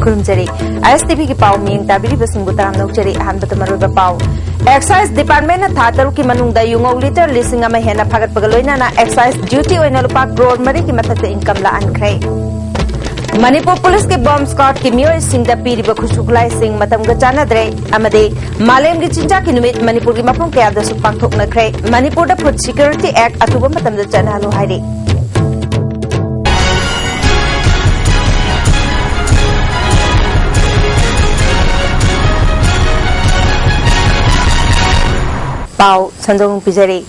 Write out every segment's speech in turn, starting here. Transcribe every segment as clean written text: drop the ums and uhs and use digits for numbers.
खुरुमजरी ISTV की पाव Ming ताबिरी busing बुताम नौचरी Ahmad मरुब पाव excise department था तरुक की मनुंग दा युंगौ लीटर लिसिंग अमा हेना फागत पगलोइना ना एक्साइज ड्यूटी ओइना लुपा करोड़ मरी की मथक इनकम ला अनख्रे मणिपुर पुलिस के बॉम्ब स्क्वाड की मियोय सिंह दा पीरिबा खुशुखलाई सिंह मतम ग चानाद्रे अमदे मालेम की चिंजा की निमित मणिपुर की मफम कया दा पांथोकनख्रे मणिपुर दा फूड सिक्योरिटी एक्ट अतुबा मतम दा चनालो हाइरे पाव संजोंग पिजरी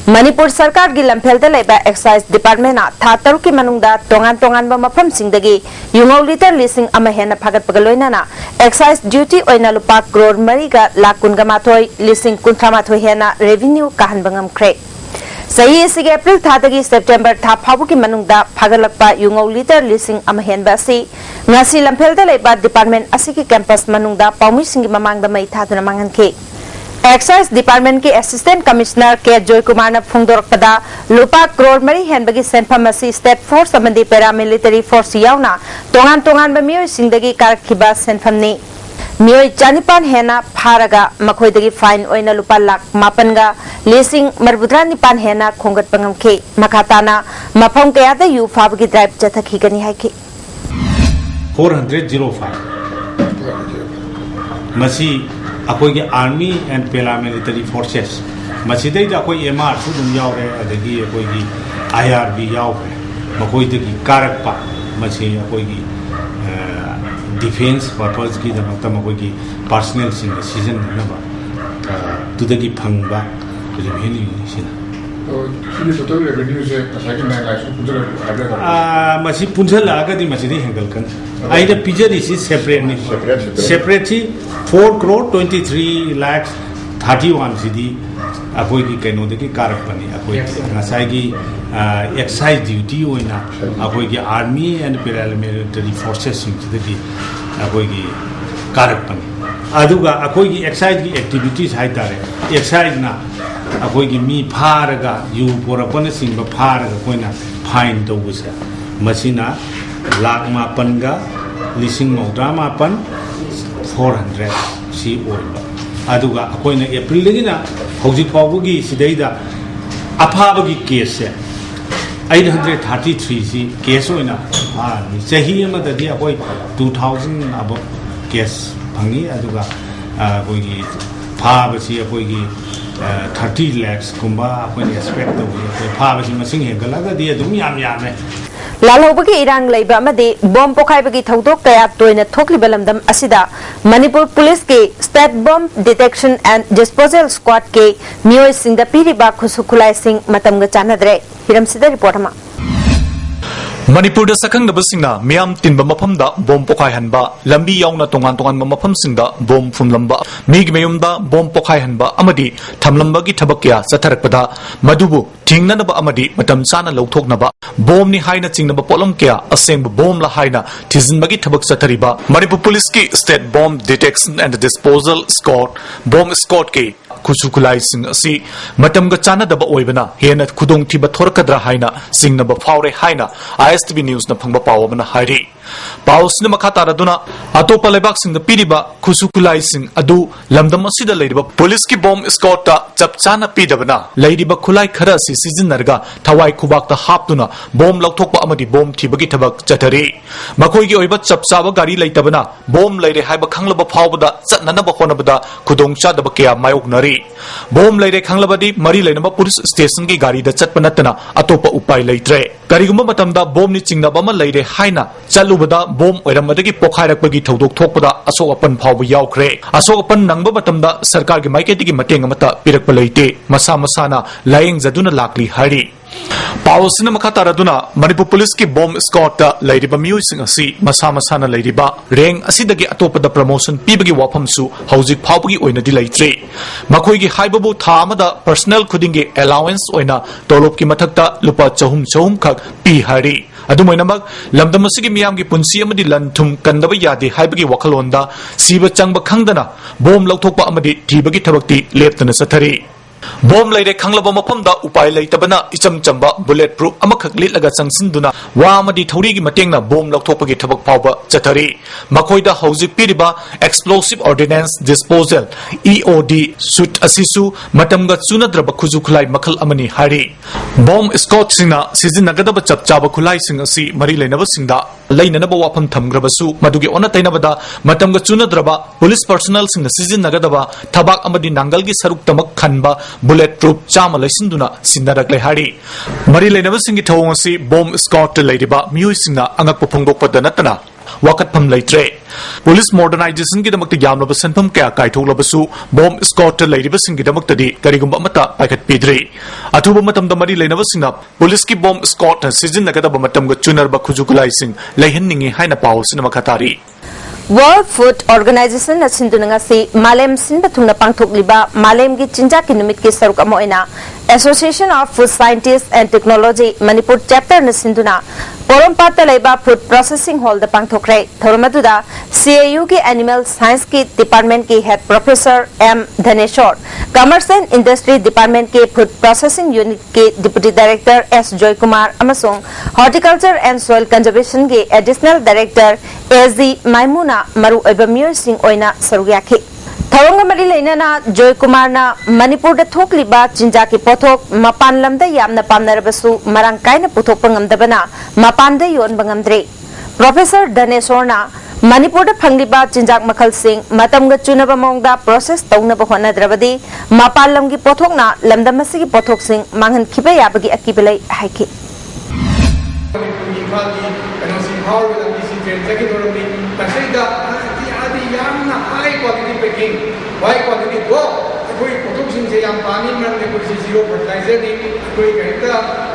मणिपुर सरकार की लंफेल एक्साइज डिपार्टमेंट था तरुक की मनुंगदा तोंगान तोंगान मफम सिंगदगी युंगौ लीटर लिसिंग अमा हेना फागतपगा लोइनाना एक्साइज ड्यूटी ओइना लुपा करोड़ मरीगा लाख कुनगा माथोय लिसिंग कुंथ्रा माथोय हेना रेवेन्यू काहनबा ngamkhre सही इसी अप्रैल थादगी सेप्टेम्बर था फाबु की मनुंगदा फागलकपा युंगौ लीटर लिसिंग अमा हेनबा असि ngasi लंफेल डिपार्टमेंट असि की कैंपस मनुंगदा पाउमी सिंगी ममांगदा मै थादुना मांगनखे एक्साइज डिपार्टमेंट के assistant commissioner K Joy Kumar ने फोंदोरकपदा लुपा करोड़ मरी हेनबगी सेंफम असि स्टेट फोर्स अमदी पैरामिलिटरी फोर्स यावना तोंगान तोंगान मियोय सिंगदगी कारखिबा सेंफमनी मियोय चानिपान हेना फारगा मखोयदगी फाइन ओइना लुपा लाख मापनगा लिसिंग मरबुद्रा निपान हेना खोंगत पंगमखे मखाताना मफम कयादा यू फाबगी ड्राइव जथखिगनी हाइखि 405 मसी अखोई आर्मी एंड पैरामिलिटरी फोर्सेस मसीदई अखोई MR सु दुम यावरे अदगी अखोई IRB यावरे मखोई कारकपा मसी अखोई डिफेंस पर्पस की दमकता मखोई पर्सनल सिंग सीजन नबा तुदगी फंगबा रेवेन्यू सिना टोटल रेवेन्यू से असागी 9 लाख पुंजल मसी पुंजल आगदी मसीदई हेंगलकन आइदा पिजरी सी सेपरेट सी 4 crore 23 lakhs 31 सिदी अखोई की कैनो देखी कारक बनी अखोई नसाई की एक्साइज ड्यूटी होइना अखोई की आर्मी एंड पैरामिलिटरी फोर्सेस सिंगी अखोई की कारक बनी अदुगा अखोई की एक्साइज की एक्टिविटीज हाई तारे एक्साइज ना अखोई की मी फारगा यू पोरपन सिंग फारगा कोइना फाइन तौबसे मसीना लाख मापनगा लिसिंग मौद्रा मापन 400 सी ओइबा अदुगा अखोइना एप्रिल दगिना हौजिक फावबगी सिदैदा अफाबगी केस से 833 सी केस ओइना सही अमददी अखोई 2000 अब केस फंगी अदुगा अखोइगी फाबसी अखोइगी 30 lakhs कुंबा अखोइना एक्सपेक्ट तौबी फाबसी मसिंग हेगलागदी अदुम याम यामे लालौबगी इरांग लैबा अमदे बॉम्ब पोखाइबगी थौदोक कया तोइना थोक्लिबा लमदम असिदा मणिपुर पुलिस के state bomb detection and disposal squad के मियोय सिंह दा पीरिबा खुसुखुलाय सिंह मतमगा चानद्रे हिरमसिदा रिपोर्ट मा मणिपुर सकंगनबसिंगना मियाम तिनबा मफमदा बोम पोखाय हनबा लंबी यावना तोंगान तोंगान मफमसिंगदा बोम फुमलंबा मीग मेयुमदा बोम पोखाय हनबा अमदी थमलंबगी थबकया सथरकपदा मदुबु थिंगननबा अमदी मतम चाना लौथोकनबा बोम नि हाइना चिंगनबा पोलम कया असेंब बोम ला हाइना थिजिनबगी थबक सथरिबा मणिपुर पुलिस की state bomb detection and disposal squad bomb squad के खुसुखुलाई सिंग असि मतमगा चानादबा ओइबना हेना खुदोंग थिबा थोरकद्रा हाइना सिंगनबा फावरे हाइना ISTV न्यूज़ न फंगबा पावबना हाइरि पावसने मखा तारदुना अतोपा लेबाक सिंग पीरिबा खुसुकुलाई सिंग अदु लमदम असिदा लैरिबा पुलिस की बॉम्ब स्क्वाड चपचाना पीदबना लैरिबा खुलाई खरा सि सिजिनरगा थवाई खुबाक हापतुना बॉम्ब लौथोकपा अमदि बॉम्ब थिबगी थबक चथरी मखोइगी ओइबा चपचाबा गाड़ी लैतबना बॉम्ब लैरे हाइबा खंगलबा फावबदा चतननबा होनबदा खुदोंग चादबा कया मायोकनरी बॉम्ब लैरे खंगलबदी मरी लैनबा पुलिस स्टेशन की गाड़ी दा चटपा नतना अतोपा उपाय लैत्रे करिगुम्बा मतमदा बॉम्ब नि चिंगनबा म लैरे हाइना चलुबदा बॉम्ब ओइरमदगी पोखाइरकपगी थौदोक थोकपदा असोक अपन फावबा यावख्रे असोक अपन नंगबा मतमदा सरकार की माइकेटिगी मतेंग अमता पिरकपा लैते मसा मसाना लायेंग जदुना लाकली हाइरि पावसने मखा तारदुना मणिपुर पुलिस की बॉम्ब स्क्वाड लैरिबा मियोइसिंग असि मसा मसाना लैरिबा रैंक असिदगी अतोपदा प्रमोशन पीबगी वाफमसु हौजिक फावबगी ओइनदि लैत्रे मखोइगी हाइबबु था अमदा पर्सनल खुदिंगी अलाउंस ओइना तोलोब की मथक्ता लुपा चहुम चहुम खक पी हाइरि अदुमोइनमक लमदमसिगी मियामगी पुंसी अमदि लनथुम कंदबा यादे हाइबगी वखलोंदा सीबा चंगबा खंगदना bomb लौथोकपा अमदि थीबगी थबक्ति लेप्तना सथरी Bom laide khanglaba mafamda upai leitabana icham chamba bullet proof amakhak litlaga changsinduna wa amadi thori gi matengna bom lokthopagi thabak phawba chathari makoida hauzik piriba explosive ordnance disposal EOD suit asisu matamga chunadraba khuju khulai makhal amani hari bom scott singna sizinnagadaba chapchaba khulai sing asi mari leinaba singda leinanaba wafam thamgrabasu madugi ona tainabada matamga chunadraba police personnel singna sizinnagadaba thabak amadi nangal gi saruk tamak khanba bullet proof chama laisinduna sinnarakle hari mari leinaba singi thawong asi bom scott leidiba miyoi singna angak pofongdokpada natana wakat pham leitre police modernization gi damakta yamlaba sanpham kya kaitholabasu bom scott leidiba singi damaktadi karigumba amata paikhat pidri athuba matamda mari leinaba singna police ki bom scott season nagadaba matamga chunarba khujukulai sing leihanningi haina paw sinama khatari World Food Organization na sindunanga si Malem sinba thungna pangthokliba Malem gi chinja ki numit ki saruk amoina Association of Food Scientists and Technology Manipur chapter na sinduna Porompata laiba food processing hall da pangthokre thormaduda CAU ki Animal Science ki department ki head professor M Dhaneshwar Commerce and Industry Department ki food processing unit ki deputy director S Joy Kumar amasung Horticulture and Soil Conservation ki additional director SD Maimuna maru oiba miyoy sing oina saruyaki Thawanga mari leinana Joy Kumar na Manipur da thokliba chinja ki pothok mapan lamda yamna pamnarabasu marang kaina puthokpa ngamdabana mapan da yon bangamdre Professor Dhaneshwar na Manipur da phangliba chinjak makhal sing matamga chunaba mongda process tawnaba honadrabadi mapan lamgi pothok na lamdamasi ki pothok sing manghan khiba yabagi akibelai haiki high quality go koi potok sing se yam pani man ne koi zero fertilizer ni koi gaita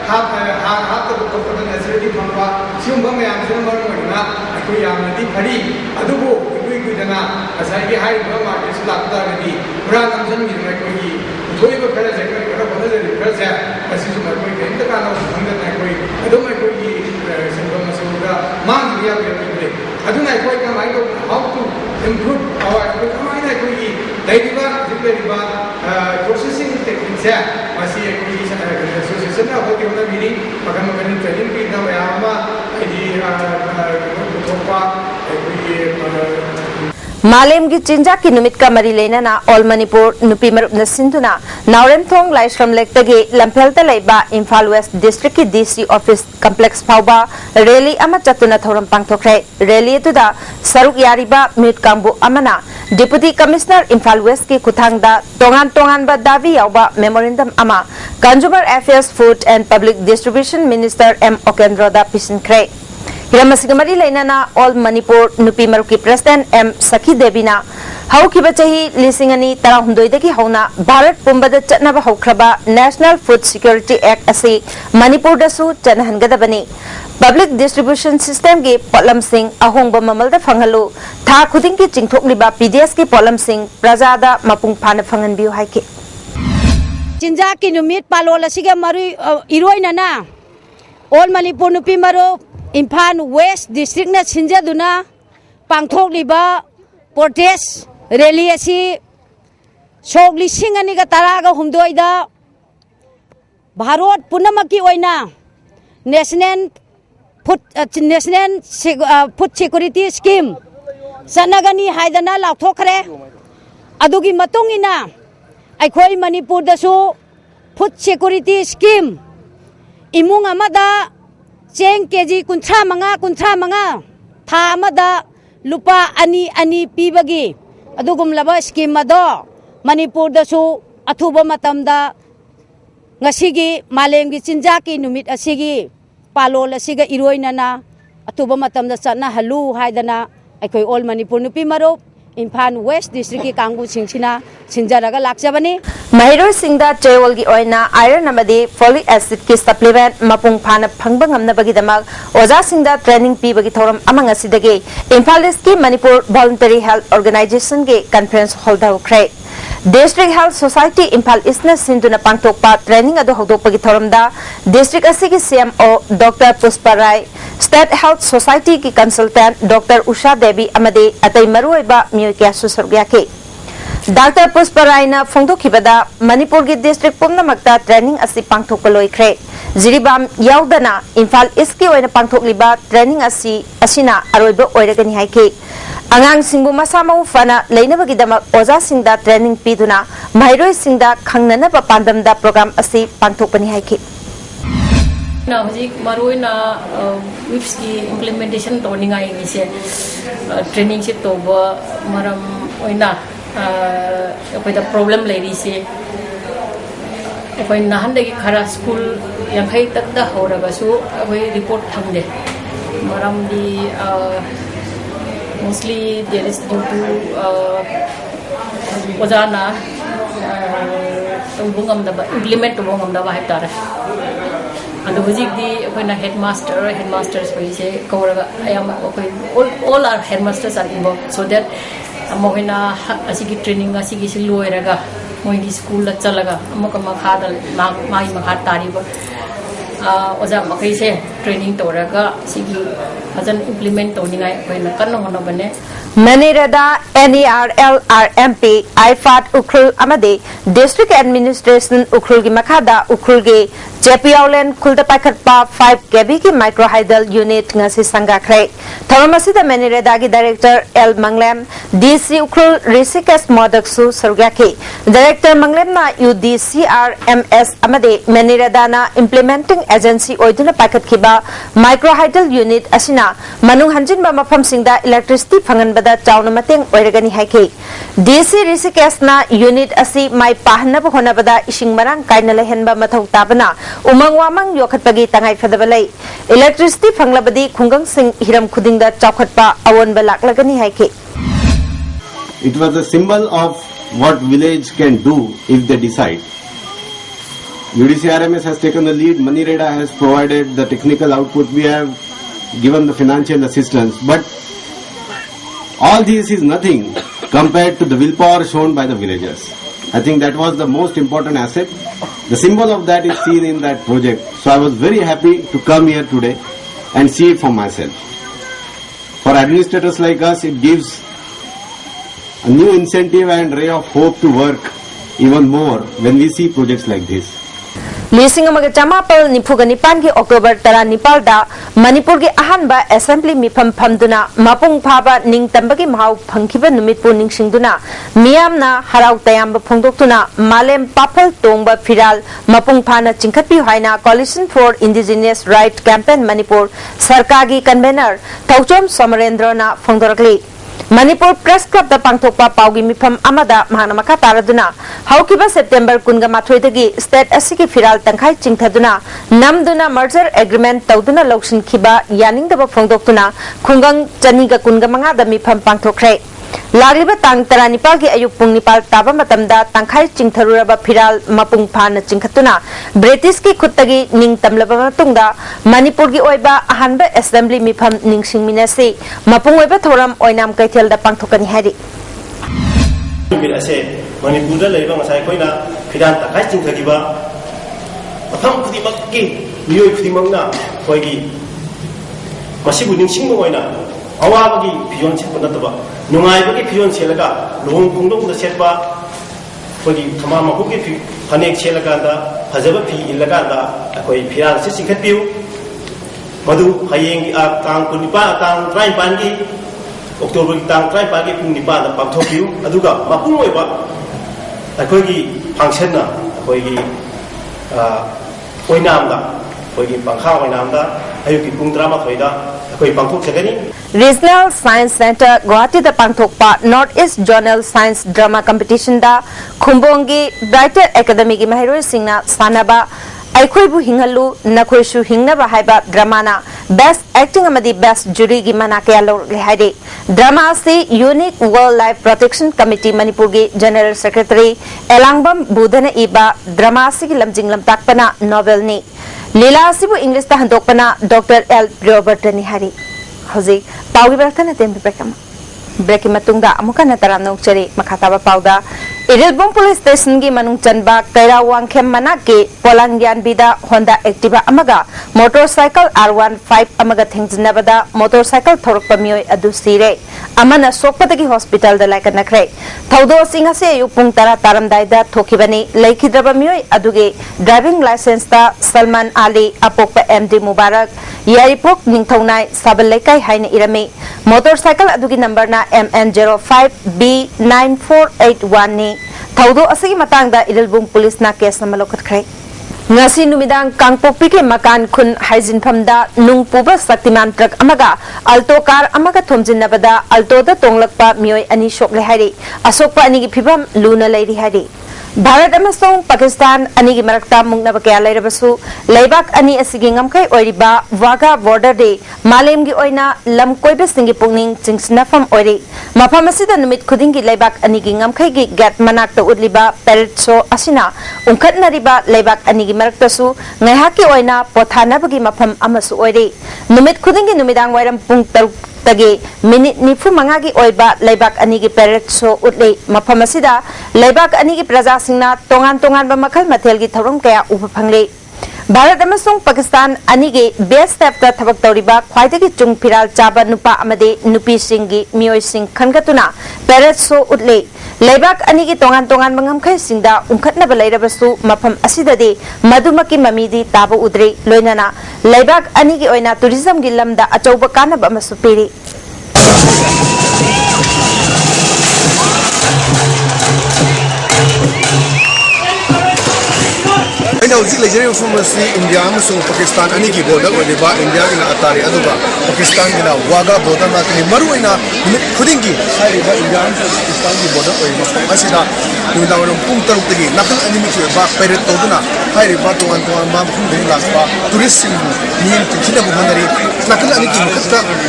hat to to necessarily phamwa sium bang yam sium bang mo na koi yam di phari adugo koi koi dana asai ki high bang ma is lakta ni pura nam san mi na koi thoi ba phara se koi ka bana se phara se asi su ma koi gaita ka na bang na koi adu mai koi sim bang ma su ga mang riya be adu na koi ka mai to how to improve our koi Daidiba, Dibba, processing techniques, Masi, Association of the meeting, Makamani, Pina, Yama, Malem gi chinja ki numit ka mari lena na All Manipur nupi marup na sinduna Naurem Thong Laishram Lektagi Lamphelta Leiba Imphal West District ki DC Office Complex Phauba Rally ama chatuna thoram pangthokre Rally tuda saruk yariba mute kambu amana Deputy Commissioner Imphal West ki kuthangda tongan ba davi yauba memorandum ama Consumer Affairs Food and Public Distribution Minister M Okendro da pisinkre Hiramasigmari Lainana All Manipur Nupi Maruki President M Sakhi Devina Hau Kibachahi Lisingani Tarahundoi Hauna Bharat Pumbada Chatnaba Haukraba National Food Security Act Asi Manipur Dasu Chanahangadabani Public Distribution System Gi Potlam Singh Ahongba Mamalda Fangalu Tha Khuding Ki Chingthok Liba PDS Ki Potlam Singh Prajada Mapung Phana Phangan Biu Haike Chinja Ki Numit Palola Siga Maru Iroinana All Manipur Nupi Maru Imphal West District na Sinjaduna Pangthok Liba Protest Rally asi Sok lising ani ka taraga humdoida Bharat punamaki oina National Food Security Scheme Sanagani haidana lauthokre adugi matungina aikhoi Manipur dasu Food Security Scheme imung amada Cheng keji kuncha manga tha amada lupa ani pibagi adugum laba scheme ado Manipur dasu athuba matamda ngasigi malemgi chinjaki numit asigi palol asiga iroinana atuba matamda chana halu haidana aikoi All Manipur nupi marup Imphal West District ki kangbu singchina sinjaraga lakjabani Mahiro Singda Chewol gi oina iron amadi folic acid ki supplement mapung phana phangba ngamna bagi damak oja singda training pi bagi thoram amang asidagi Imphal East ki Manipur Voluntary Health Organization ge conference hall da ukre District Health Society Imphal East na sinduna pangtokpa training ado hokdokpa gi thoramda District asigi CMO Dr. Puspa Rai State Health Society ki consultant Dr. Usha Devi amadi atai maruiba miyokya susargyake Dr. Pusparaina Fongtokibada Manipur gi district pumnamakta training asi pangthokpa loikre Jiribam yaudana Imphal East ki oina pangthokliba training asina aroiba oiragani haike Angang singbu masa mau fana leinabagi damak oja singda training piduna mairoi singda khangnana ba pandamda program asi pangthokpani haike na hojik maroi na whips ki implementation to ningai ni se training se to ba maram oina apoi da problem le ri se apoi nahan de khara school yang khai tak da hora ga su apoi report thamde maram di mostly there is due to ojana bungam da implement to bungam da ba hetara and hojik di apoi headmasters koi se kauraga ayam all our headmasters are involved so that amohina asigi training asigi si loiraga moigi school la chalaga amoka makha da mai makha tariba oja makai se training toraga sigi hajan implement toningai koina kanno hono bane Manirada NERLRMP IFAT Ukrul Amade District Administration Ukrul gi Makada Ukrul gi JPOLN Kulta Pakatpa 5 kV ki microhydel unit ngasi sangakre Thamasida Manirada gi Director L Manglem DC Ukrul Risikas Modaksu Sargaki Director Manglem na UDCRMS Amade Manirada na implementing agency oiduna pakat kiba microhydel unit asina manung hanjin ba mafam singda electricity phangan bada chauna mateng oiragani haike DC Risikas na unit asi mai pahna ba hona bada ising marang kaina lehenba mathau tabana umang wamang yokhatpagi tangai phadabalai electricity phanglabadi khungang sing hiram khudingda chawkhatpa awon ba laklagani haike It was a symbol of what village can do if they decide. UDCRMS has taken the lead, Manireda has provided the technical output, we have given the financial assistance, but all this is nothing compared to the willpower shown by the villagers. I think that was the most important asset. The symbol of that is seen in that project. So I was very happy to come here today and see it for myself. For administrators like us, it gives a new incentive and ray of hope to work even more when we see projects like this. Lising amaga chamapal nipugani ki October tara nipal da Manipur ki ahanba assembly mifam phamduna mapung phaba ningtambagi mahau phangkiba numitpu ningsingduna miyamna harau tayamba phongdoktuna malem papal tongba firal mapung phana chingkhatpi haina Coalition for Indigenous Right Campaign Manipur sarkagi convener Thauchom Somarendra na phongdorakli Manipur Press Club da pangthokpa paugi mifam amada mahana makha taraduna haukiba September kunga mathoidagi state asiki firal tangkhai chingthaduna namduna merger agreement tawduna lokshin khiba yaningdaba phongdoktuna khungang chaniga kunga manga da mifam pangthokre Lariba tang taranipal ki ayuk pung nipal taba matamda tangkhai chingtharuraba firal mapung phana chingkhatuna British ki khuttagi ning tamlaba matungda Manipur gi oiba ahanba assembly mifam ningsing minasi mapung oiba thoram oinam kaithel da pangthokani hari ase Manipur da leiba ngasai koina firan tangkhai chingthagiba matham khudimak ki miyoi khudimangna koigi masibu ningsingba oina awabagi fiyon setpa nataba nungaibagi fiyon selaga lohong khungdong setpa koigi thama mahugi phanek selaga da phajaba fi ilaga da koi firan se singkhatpiu madu hayeng tang kunipa tang trai pangi October tang trai pangi kunipa da pangthopiu aduga mapung oiba koigi function na koigi oinamda koigi pangkha oinamda ayuki pung drama thoida Regional Science Center Guwahati da pangthokpa North East Journal Science Drama Competition da Khumbongi Brighter Academy gi mahairoi singna sanaba aikhoibu hingalu nakhoisu hingnaba haiba drama na Best Acting amadi Best Jury gi mana kaya lo haide drama se Unique Wildlife Protection Committee Manipur gi General Secretary Elangbam Budana iba drama se gi lamjing lamtakpana novel ni Lila asibu English ta handokpana Dr. L. Robert ni hari hoji paugi bertana tem break matungda amuka na taram nokchari makhataba pauda Irilbom Police Station gi manung chanba kaira wangkhem mana ke पोलांग्यानबीदा Honda Activa अमगा motorcycle R15 अमगा थेंजनबदा motorcycle थोरकपा मियोय अदु सिरे अमना सोकपदगी hospital दा लायकनखरे थौदो सिंह से अयु पुंग 10 तारमदाइदा थोखिबनी लैखिद्रबा मियोय अदुगे ड्राइविंग लाइसेंस ता सलमान आली अपोकपा MD मुबारक यारिपोक निंगथौनाय साबल लेकाय हाइना इरमे मोटरसाइकिल अदुगी नंबर ना MN05B9481 नि थौदो असगी मतंगदा इरलबुंग पुलिस ना केस नंबर लोखतखरे ngasi numidang kangpokpi ke makan khun haijin phamda nung puba saktiman truck amaga alto car amaga thomjinnabada alto da tonglakpa mioi ani shokle hairi asokpa ani gi phibam luna lairi hairi Bharat अमसों पाकिस्तान अनि की मरक्ता मुंगनब कया लेरबसु लेबाक अनि असigi ngamkai oiriba waga border de malem gi oina lam koibe singi pungning chingsnafam ori mafam asida numit khuding gi lebak ani gi ngamkai gi gat manak ta udliba parade show asina ungkhatnariba lebak ani gi marakta su ngaihak ki oina pothanabagi mafam amasu ori numit khuding gi numidang wairam pung taruk तगे minute निफु मंगागी ओइबा लेबाक अनि की parade show उतले मफम असिदा लेबाक अनि की प्रजा सिंगना तोंगान तोंगान बा मखल मथेल की थौरम कया उब फंगले भारत अमसों पाकिस्तान अनि के बेस्ट स्टेप ता थबक तौरिबा ख्वाइदगी चुंग फिराल चाबा नुपा अमदे नुपी सिंगी मियोय सिंग खनगतुना पेरेड शो उतले लेबाक अनि की तोंगान तोंगान बंगम खै सिंगदा उंखतनबा लेरबसु मफम असिददे मधुमकी ममीदी ताबो उद्रे लोइनाना लेबाक अनि की ओइना टूरिज्म गी लमदा अचौबा कानब अमसु पिरि इंडिया पाकिस्तान की बॉर्डर इंडिया की अतारी पाकिस्तान की वागा बॉर्डर मरुना खुद की इंडिया पाकिस्तान की बॉर्डर पुंग तरुक नाकल अनिमी पैरेड तौदना तोान तोान लापा टूरिस्ट होनरी नाकल अनी की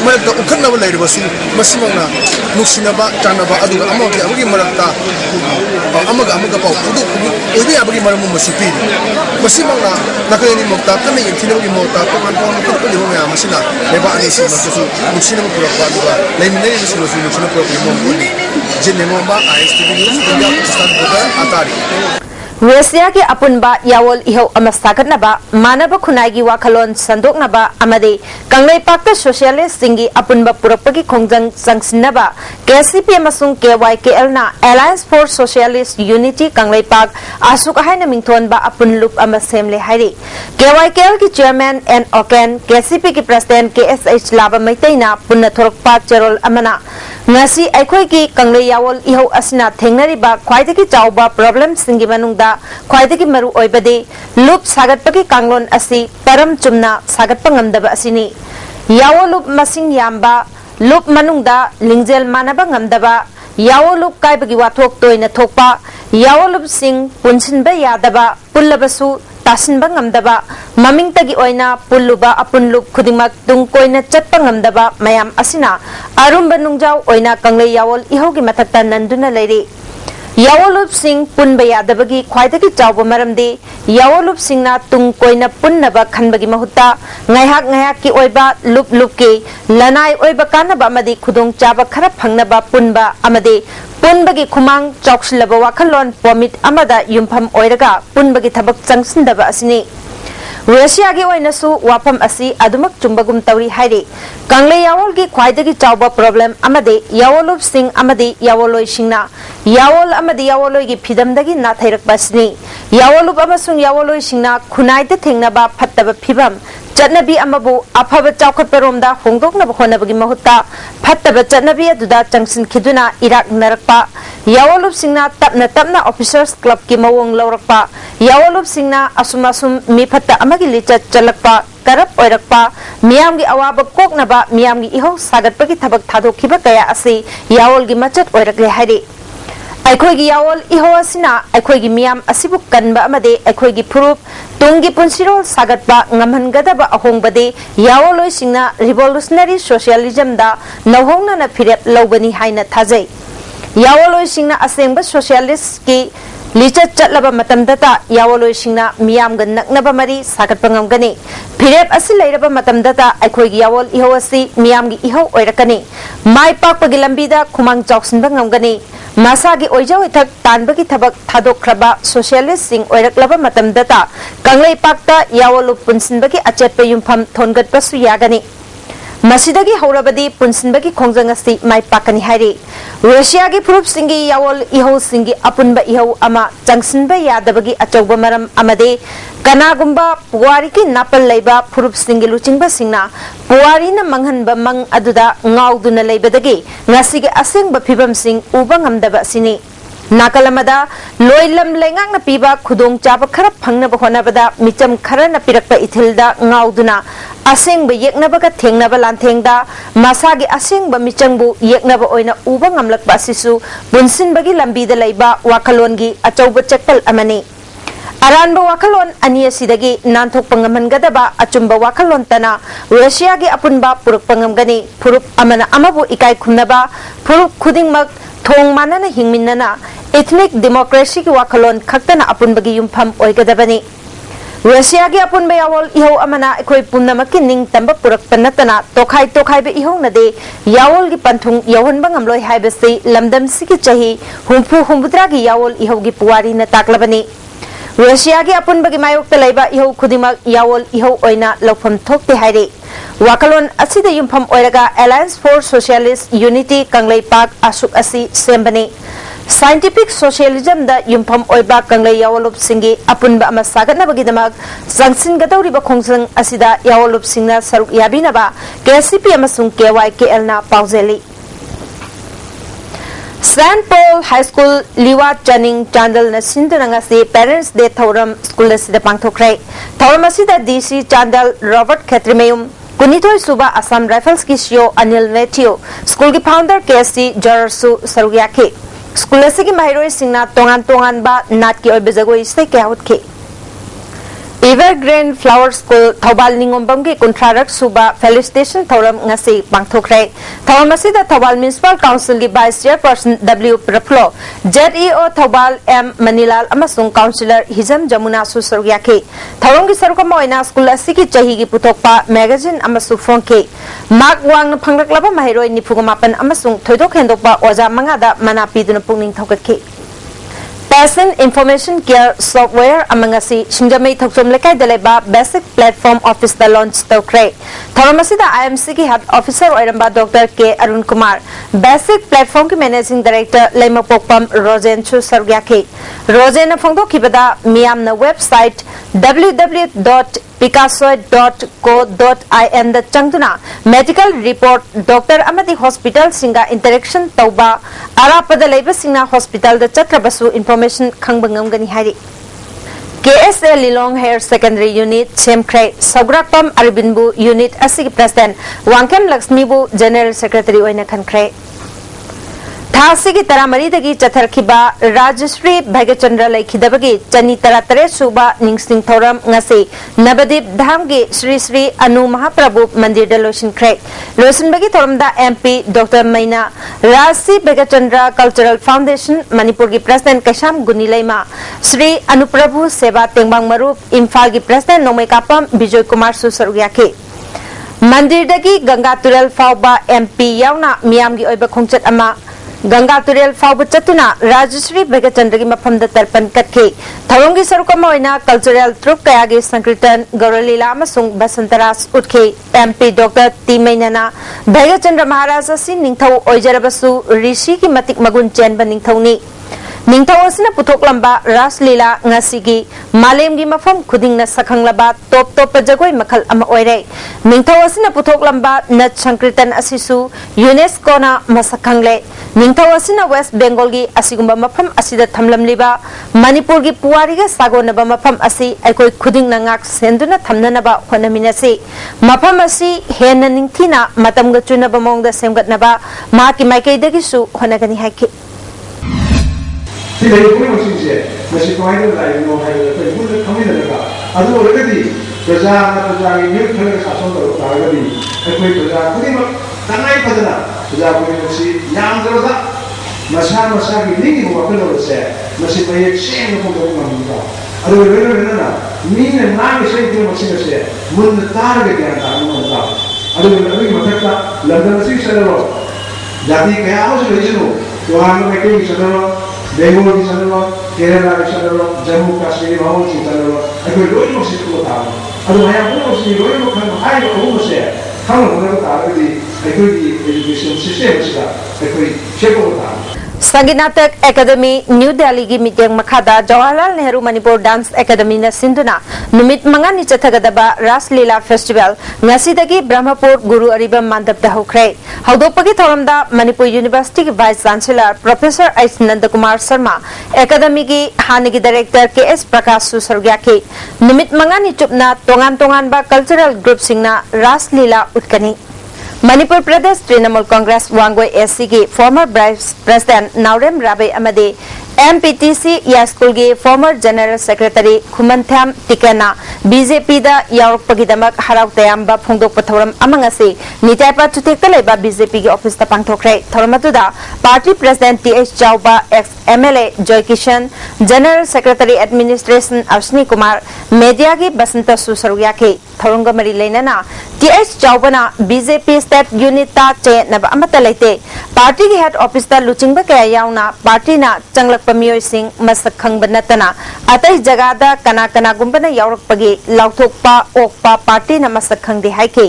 मरक्ता उखनब लेरबसु नुसीनब चानब मरक्ता पाउ पुदुबी मरम पीरी नाकल अनीमक्ता कन्ना यंथीनबगी मोक्ता तोान तोान मुखत्पलिबा मयाम असिना लेबा अनीसी मससु नुसीनब पुरक्पा अदुगा लेमिनेरिबसुलसु नुसीनब पुरक्पा मोंगोनी जिनेमोबा ISTV news India Pakistan border Attari वेस्या के अपुनबा यावल इहो अमस्तागनबा मानव खुनाइगी वाखलोन संदोकनबा अमदे कंगलेपाक सोशलिस्ट सिंगी अपुनबा पुरपगी खोंजंग संगसिनबा KCP अमसुंग KYKL ना alliance for socialist unity Kangleipak आसुक हाइना मिंथोनबा अपुन लुप अम सेमले हाइरे KYKL की चेयरमैन एन ओकेन KCP की प्रेसिडेंट KSH लाबा मैतैना पुन्ना थोरकपा चेरोल अमना ngasi aikhoi ki kangle yawol iho asina thengnariba khwaidagi chawba problem singi manungda khwaidagi maru oibade loop sagatpagi kanglon asi param chumna sagatpa ngamdaba asini yawol loop masing yamba loop manungda lingjel manaba ngamdaba yawol loop kaibagi wathok toina thokpa yawol loop sing punsinba yadaba pullabasu तासिनबा ngamdaba maming tagi oina pulluba apunlup khudingmak tung koina chatpa ngamdaba mayam asina arumba nungjaw oina kangle yawol ihogi mathakta nanduna leire yawolup sing punba yadabagi khwaidagi chawba maramde yawolup singna tung koina punnaba khanbagi mahutta ngaihak ki oiba lup ke lanai oiba kanaba amadi khudong chaba khara phangnaba punba amade punbagi khumang chokslaba wakhalon pomit amada yumpham oiraga punbagi thabak changsindaba asini Russia gi oinasu wapam asi adumak chumbagum tawri haire kangle yawol gi khwaidagi chawba problem amade yawolup sing amade yawoloi singna yawol amade yawoloi gi phidamdagi na thairak basni yawolup amasung yawoloi singna khunai te thengnaba phattaba phibam चटनबी अमबु अफब चाखटपरोमदा होंदोकनब होनबगी महत्ता फत्तब चटनबी अदुदा चंगसिन खिदुना Iraq नरकपा यावलुप सिंगना तपना officers club की मवोंग लौरकपा यावलुप सिंगना असुमासुम मी फत्ता अमगी लिचत चलकपा करप ओइरकपा मियामगी अवाब कोकनबा मियामगी इहो सागतपगी थबक थादोखिबा कया असि यावलगी मचत ओइरकले हाइरे अखोगी यावल इहो असिना अखोगी मियाम असिबु कनबा अमदे अखोगी फुरुप Tungi पुंसिरोल सागतपा ngamhanggadaba ahongbade yawoloi singna revolutionary socialism da nahongna na phirep lobani haina thajai yawoloi singna asengba socialist ki lichat chatlaba matamdata yawoloi singna miyam ga naknaba mari sagatpa ngamgani phirep asi leiraba matamdata akhoi yawol iho asi miyam gi iho oirakani mai pakpagi lambida khumang choksinba ngamgani Masagi oijau itak tanbagi thabak thadokraba socialist sing oiraklaba matamdata Kanglei Pakta Yawolu punsinbagi achetpa yumpham thongat pasu yagani Masidagi haurabadi punsinbagi khongjangasi mai pakani hairi Russia gi phurup singi yawol iho singi apunba iho ama changsinba yadabagi achauba maram amade kanagumba puwari ki napal leiba phurup singi luchingba singna puwari na manghanba mang aduda ngauduna leibadagi ngasigi asengba phibam sing uba ngamdaba sini Nakalamada loilam lengak na piba khudong chaba kharap phangnaba honabada micham khara na pirakpa ithilda ngauduna asengba yeknaba ka thengnaba lanthengda masagi asengba michangbu yeknaba oina uba ngamlakba sisu bunsinbagi lambi da leiba wakalongi achauba chekpal amani Aranba wakalon ani asidagi nanthok pangamhangadaba achumba wakalon tana Russia gi apunba puruk pangamgani phurup amana amabu ikai khumnaba phurup khudingmak thong manana hingminnana ethnic democracy ki wakalon khaktana apunbagi yumpham oigadabani Russia gi apunba yawol iho amana ekhoi punnamaki ning tamba purak panatana tokhai be iho nade yawol gi panthung yawon bangamloi haibasi lamdam siki chahi humfudra gi yawol iho gi puwari na taklabani Russia gi apunbagi mayokta leiba iho khudimak yawol iho oina lofam thokte haire Wakalon asida yumpham oiraga Alliance for Socialist Unity Kanglei Park asuk asi sembani Scientific Socialism da yumpham oiba Kanglei yawolup singi apunba ama sagatnabagi damak jangsin gadawriba khongjang asida yawolup singna saruk yabinaba KCP amasung KYKL na pauzeli St. Paul High School Liwa Channing Chandal na sindunangasi Parents Day Thoram School asida pangthokre Thoram asida DC Chandal Robert Khetrimayum Kunitoi Suba Assam Rifles ki CEO Anil Matthew School ki founder KSC Jarsu Sarugyake School asigi mahiroi singna tongan ba nat ki oibezagoi istai kehut ke Evergreen Flower School Thobal Ningombam ki Kuntrarak Suba Felicitation Thoram ngasi pangthokre Thoram asida Thobal Municipal Council ki Vice Chairperson W Praflo ZEO Thobal M Manilal amasung Councillor Hizam Jamuna su Sarugyake Thoram ki sarukama oina school asigi chahi ki puthokpa magazine amasu phone ke Mark Wang phangraklaba mahiroi nifugamapan amasung thoidok hendokpa oja mangada mana piduna pungning thokake Patient Information Care Software amangasi Shingamei Thoksom Lekai Deleba Basic Platform Office the launch Tokre Thoramasida IMC ki Head Officer Oiramba Dr. K. Arun Kumar Basic Platform ki Managing Director Lema Pokpam Rosen Chu Sargyake Rosen Phongdo Kibada Miam na website www.picasso.co.in da changduna medical report doctor amadi hospital singa interaction tauba arapada leiba singna hospital da chatrabasu information khangbangam hari KSA Lilong Higher Secondary Unit Chemkrai Sagrakpam Arbinbu Unit asigi President Wangkem Lakshmibu General Secretary oina khankrai Thasigi Taramari dagi Chatharkiba Rajashri Bhagachandra Laikhidabagi Chani Taratare Suba Ningsing Thoram ngasi Nabadip Dhamgi Sri Sri Anu Mahaprabhu Mandir da Loshin Krek Loshin bagi Thoramda MP Dr. Maina Rasi Bhagachandra Cultural Foundation Manipur gi President Kasham Gunilaima Sri Anuprabhu Seva Tengbang Marup Imphal gi President Nomai Kapam Bijoy Kumar Susarugyake Mandir dagi Ganga Turel Fauba MP Yauna Miam gi Oiba Khongchat ama Ganga Turel Fauba Chatuna Rajashri Bhagachandra gi mafamda tarpan katke Tharongi sarukama oina cultural troupe kayagi sankirtan Gauralila amasung Basantaras utke MP Dr. T Mainana Bhagachandra Maharaj asi ningthau oijarabasu rishi ki matik magun chenba ningthauni Ningthau asina puthoklamaba Raslila ngasigi malemgi mafam khudingna sakhanglaba top jagoi makhal ama oire Ningthau asina puthoklamaba Nat Sankirtan asisu UNESCO na masakhangle Ningthau asina West Bengal gi asigumba mafam asida thamlamliba Manipur gi puwari ga sagonaba mafam asi aikoi khudingna ngak senduna thamnanaba honaminasi mafam asi henna ningthina matamga chunaba mongda semgatnaba ma ki maikaidagi su honagani haiki 이 내용을 보시지 마치 과잉을 다이노 하이를 이분을 통해내가 아주 오래까지 저자의 military 사성으로 나가거니 거기 저자 그게 막 당나이 빠져나 저자 보이는 것이 양들어다 마샤기 링이 뭐가 흘러버렸어 마치 거의 시행을 보고 겁니다 아주 왜냐면은 미는 남이 세계를 마친 것이 문을 따르게 되는 겁니다 아주 여기 못했다 런던 스위스로 자기 개하우스 레지노 तोहान में कहीं चलो बेंगलोर की चलो केरला की चलो जम्मू कश्मीर माहौल की चलो अगर लोग लोग से तो था अब मैं आपको उसी लोग लोग खान हाई को हो से हम लोग का भी अगर ये एजुकेशन सिस्टम इसका अगर चेक होता संगीत नाटक एकेडमी न्यू दिल्ली की मीटिंग मखादा जवाहरलाल नेहरू मणिपुर डांस एकेडमी न सिंधुना नुमित मंगानी चथगदबा रासलीला फेस्टिवल ngasi ब्रह्मपुर गुरु अरिबम मानदब हौख्रे हौदोपगी थौरमदा मणिपुर यूनिवर्सिटी की vice chancellor professor S Nanda Kumar Sharma academy की हानिगी डायरेक्टर के एस प्रकाश सुसरग्याकी नुमित मंगानी चुपना तोंगान तोंगानबा कल्चरल ग्रुप सिंगना रासलीला उtkani मणिपुर प्रदेश तृणमूल कांग्रेस वांगोई एससी की फॉर्मर वाइस प्रेसिडेंट नाउरेम राबे अमदे एमपीटीसी या स्कूल की फॉर्मर जनरल सेक्रेटरी खुमनथ्याम टिकेना बीजेपी दा यावरपगिदमक हराव तयाम्बा फोंदोक पथौरम अमंगसे नितायपा चुतेक लेबा बीजेपी की ऑफिस ता पांगथोखरे थौरमतुदा party president TH Chaoba ex MLA Joy Kishan general secretary administration Ashwini Kumar media की बसंत सुसरुयाके थौरंग मरी लेना टीएच चाउबना बीजेपी स्टेट यूनिट ता चेनब अमत लेते पार्टी की हेड ऑफिस ता लुचिंग कया याउना पार्टी ना चंगलक पमियोय सिंह मसक खंग नतना अतई जगादा कना कना गुंबना यावरपगी लाउथोकपा ओकपा पार्टी ना मसक खंगदे हाइके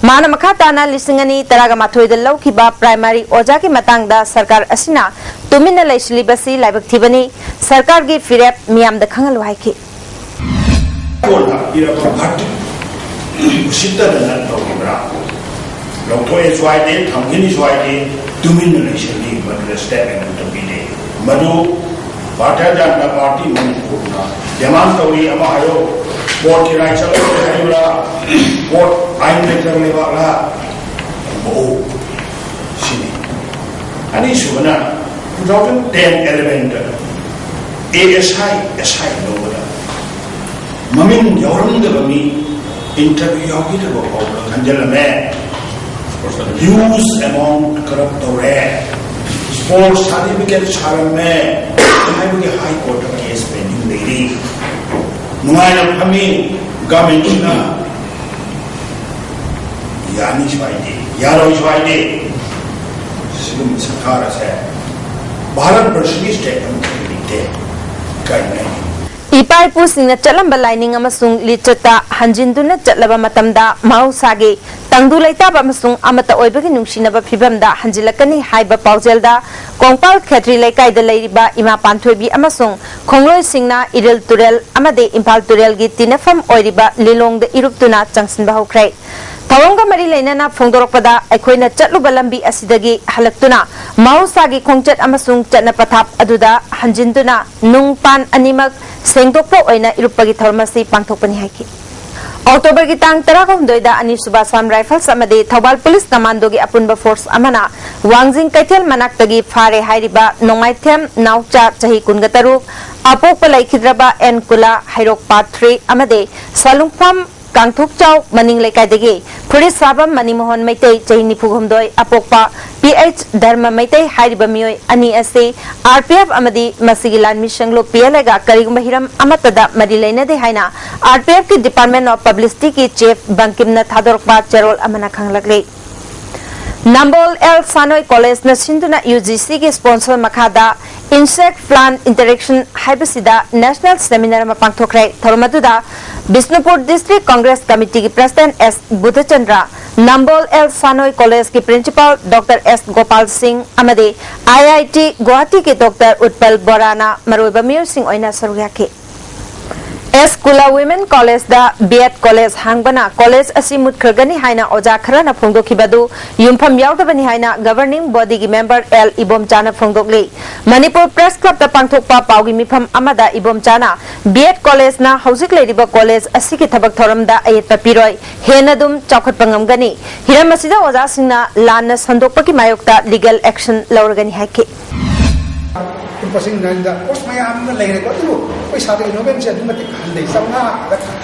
माना मखा ताना लिसिंगनी तरागा माथोइद लौखिबा प्राइमरी ओजा की मतंगदा सरकार असिना तुमिना लैसलिबसी लाइबक थिबनी सरकार की फिरेप मियाम the खंगल हाइके लौथोए स्वाइदे थमगिनी स्वाइदे Tumin nationally मद्रेस step and तबिने Madhu Bharatiya Janata party Manipur ना जमान तौरी अमा आयो बोर्ड की राय चलो आयोला बोर्ड आइन लेकर ले वाला वो सिनी अनि सुबना 2010 11 ASI लोगों ममिन यौरम दबमी इंटरव्यू यागी तो बहुत खंजल में ह्यूज अमाउंट करप्ट हो रहे स्पोर्ट्स सर्टिफिकेट छाड़न में हाई कोर्ट में केस पेंडिंग दे रही नुआयना फमी गवर्नमेंट ना यानी स्वाइदे यारो स्वाइदे सिलम सरकार से भारत वर्ष की स्टेटमेंट लिखते कहीं इपाइपु सिंह चलंब लाइनिंग अमसुंग लिचता हंजिंदुन चलबा मतमदा माउसागे तंगदु लेताब अमसुंग अमत ओइबगी नुंसिनबा फिबमदा हंजिलकनी हाइबा पाउजेलदा कोंगपाल खेत्री लेकाइदा लेरिबा इमा पांथोइबी अमसुंग खोंगलोय सिंगना इरल तुरेल अमदे इम्फाल तुरेल गी तिनफम ओइरिबा लिलोंग द इरुपतुना चंगसिनबा होख्रै थौरंग मरी लेना फोंदोरपदा अखोइना चलुबा लंबी असिदगी हलक्तुना माउसागी खोंगचत अमसुंग चतना पथाप अदुदा हंजिंदुना नुंग पान अनिमक सेंगदोकपो ओइना इरुपगी थौरमसी पांथोकपनि हाइकी अक्टोबर की तांग 13 अनीसुबा साम राइफल्स अमदे थौबाल पुलिस कमांडो की अपुनबा फोर्स अमना वांगजिंग कैथेल मनाक्तगी फारे हाइरिबा नोंगाइथेम नाउचा चही कुनगतरु अपोकपा लैखिद्रबा एन कुला हाइरोक पार्ट 3 अमदे सलुंगफम कांगथोकचाव मनिंग लेकाइदगी फुरिस साबम मनिमोहन मैतै चही निफुगुमदोय अपोकपा पीएच धर्म मैतै हाइरिबा मियोय अनि असे आरपीएफ अमदी मसिगी लान मिशंगलो पीएलएगा करिगुम हिरम अमतदा मरि लेनदे हाइना आरपीएफ की डिपार्टमेंट ऑफ पब्लिसिटी की चीफ बंकिमना थादोरकपा चेरोल अमना खंगलगले नंबोल एल सानोई कॉलेज न सिंधुना यूजीसी के स्पॉन्सर मखादा इंसेक्ट प्लांट इंटरेक्शन हाइबसिदा नेशनल सेमिनार में पांगथोखरे थौरमदुदा बिष्णुपुर डिस्ट्रिक्ट कांग्रेस कमिटी की president S Buddhachandra Nambol L Sanoi college के principal doctor S Gopal Singh अमदे आईआईटी गुवाहाटी के डॉक्टर उत्पल बोराना मरोइबा मियर सिंह ओइना सरुयाके एस कुला वुमेन कॉलेज दा बीएड कॉलेज हांगबना कॉलेज असि मुतखरगनी हाइना ओजा खरना फोंदोखिबदु युमफम यावदबनी हाइना गवर्निंग बॉडी की मेंबर एल इबोमचाना फोंदोकले मणिपुर प्रेस क्लब दा पांगथोकपा पाउगी मिफम अमदा इबोमचाना बीएड कॉलेज ना हौजिक लेरिबा कॉलेज असि की थबक थोरमदा अयत पिरोय हेनदुम चौखट पंगमगनी हिरम असिदा ओजा सिंगना लान संदोकपकी मायोक्ता legal action लौरगनी हाइके pushing Nanda course मयाम लेरे को तु पैसा दे इनोवेशन से दुमति खानदे संगा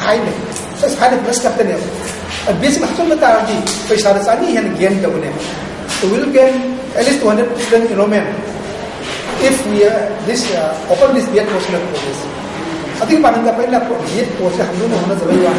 खाइने से सारे प्लस करते ने बीच में हचम लता जी पैसा दे सानी हेन गेन दबने तो will gain at least 200% enrollment if we this open this BEd course for this I think pananda pahila BEd course हम दोनों होना जरूरी है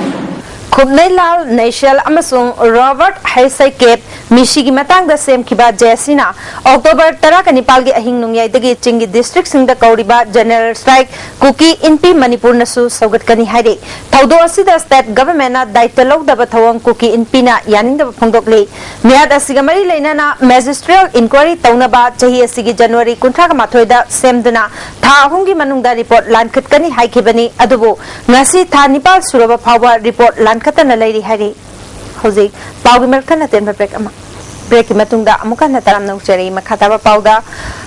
खुबनै लाल नेशल अमसुंग रॉबर्ट हाइसै केप मिशिगी मतंग द सेम किबा जेसिना अक्टोबर 10 का निपाल के अहिंग नुंगयाई दगी चिंगी डिस्ट्रिक्ट सिंग द कौरिबा जनरल स्ट्राइक कुकी इनपी मणिपुर नसु सौगत कनी हाइरे थौदो असिदा स्टेट गवर्नमेंट ना दायित्व लौदब थवंग कुकी इनपी ना यानिंग द फोंदोकले मियाद असिगा मरी लेना मैजिस्ट्रियल इंक्वायरी तौनबा चही असिगी जनवरी 19 का माथोय द सेमदना था अहुंगी मनुंग द रिपोर्ट लानखत कनी हाइखिबनी अदुबो ngasi था निपाल सुरबा फावा रिपोर्ट लानखतन लैरी हाइरे हौजिक पाउगी मरखन तेन ब्रेक अमा ब्रेक की मतुंग दा अमुका नतरम नौचरी मखाताबा पाउदा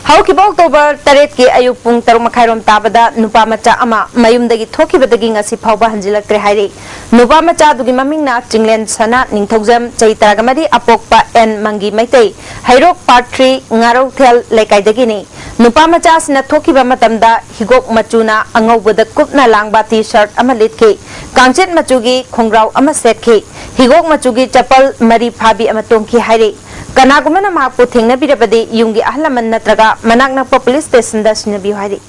हौकिबा अक्टोबर 3 के अयुक पुंग 3 मखाइरोम ताबदा नुपा मचा अमा मयुमदगी थोकिबदगी ngasi फाउबा हंजिलक्त्रे हाइरे नुपा मचा दुगी ममिंगना चिंगलेन सना निंगथौजम चैतरागमदी अपोकपा एन मंगी मैतै हैरोक पार्ट 3 ngarauthel लेकाइदगिनी नुपा मचा सिना थोकिबा मतमदा हिगोक मचुना अंगौबद कुपना लांगबा टी शर्ट अमा लिटके कांचेत मचुगी खोंग्राव अमा सेटके हिगोक मचुगी चप्पल मरी फाबी अमा तोंकी हाइरे कनागुमना माकपु थेंगनबिरबदि युंगी अहलमन नत्रगा मनाक नकपा पुलिस स्टेशन दा सिनबि हाइरे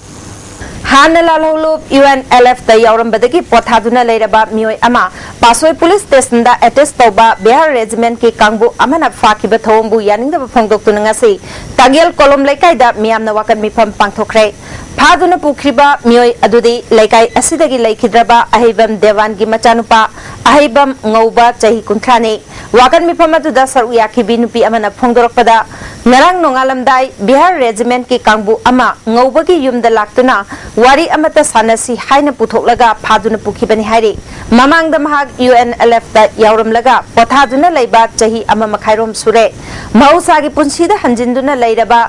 हान लालहौलुप UNLF दा यावरमबदगी पोथादुना लेरबा मियोय अमा पासोय पुलिस स्टेशन दा अटेस्ट तौबा बिहार रेजिमेंट के कांगबु अमना फाकिबा थौंबु यानिंगदा फोंगदोक्तुना ngasi तांगेल कोलम लेकाइदा मियामना वाकन मिफम पांगथोखरे फादुना पुख्रिबा मियोय अदुदि लेकाइ असिदगी लेखिद्रबा अहिबम देवान की मचानुपा अहिबम ngौबा चही कुंथ्राने वाकन मिफम अदुदा सरू याखिबि नुपि अमना फोंगदोरकपदा ngarang nongalamdai bihar regiment ki kangbu ama ngobagi yumda laktuna wari amata sanasi haina puthoklaga phaduna pukhibani haire mamang da mahak UNLF da yawramlaga pothaduna leiba chahi ama makhairom sure mahausa gi punsi da hanjinduna leiraba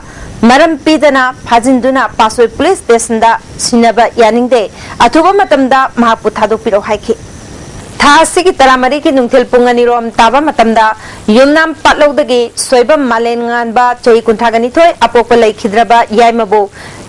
maram pidana phajinduna pasoi police station da sinaba yaningde athuba matamda mahaputhado piro haiki थासी की तरामरी की नुंगथिल पुंगनी रोम ताबा मतमदा युमनाम पाटलौदगी सोयबम मालेनगानबा चही कुंथागनी थोय अपोप लेखिद्रबा यायमबो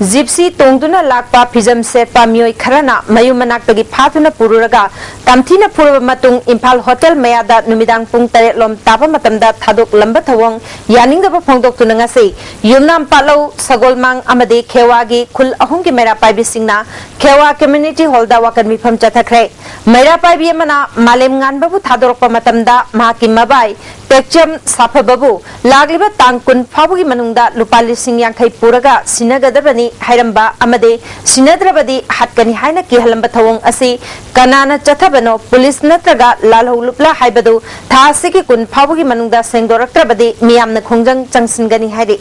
Gypsy तोंगदुना Lakpa फिजम सेटपा मियोय Kharna मयुमनाक्तगी फातुना पुरुरगा तमथिना पुरुब मतुंग Imphal hotel मयादा नुमिदांग पुंग 3 लोम ताबा मतमदा थादोक लंबा थवंग यानिंगदबा फोंगदोक्तुना ngasi Yumnam पाटलौ सगोलमांग अमदे खेवागी खुल अहुंगी मेरा पाइबिसिंगना खेवा community हॉलदा वाकन मिफम चथखरे मेरा पाइबि मना मालेम nganbabu thadorokpa matamda mahaki mabai pekcham safababu lagliba tangkun fabugi manungda lupa lising yangkai puraga sinagadabani hairamba amade sinadrabadi hatkani haina kihalamba thawong asi kanana chathabano police natraga lalholupla haibadu thasiki kun fabugi manungda sengdoraktrabadi miyamna khongjang changsingani hairi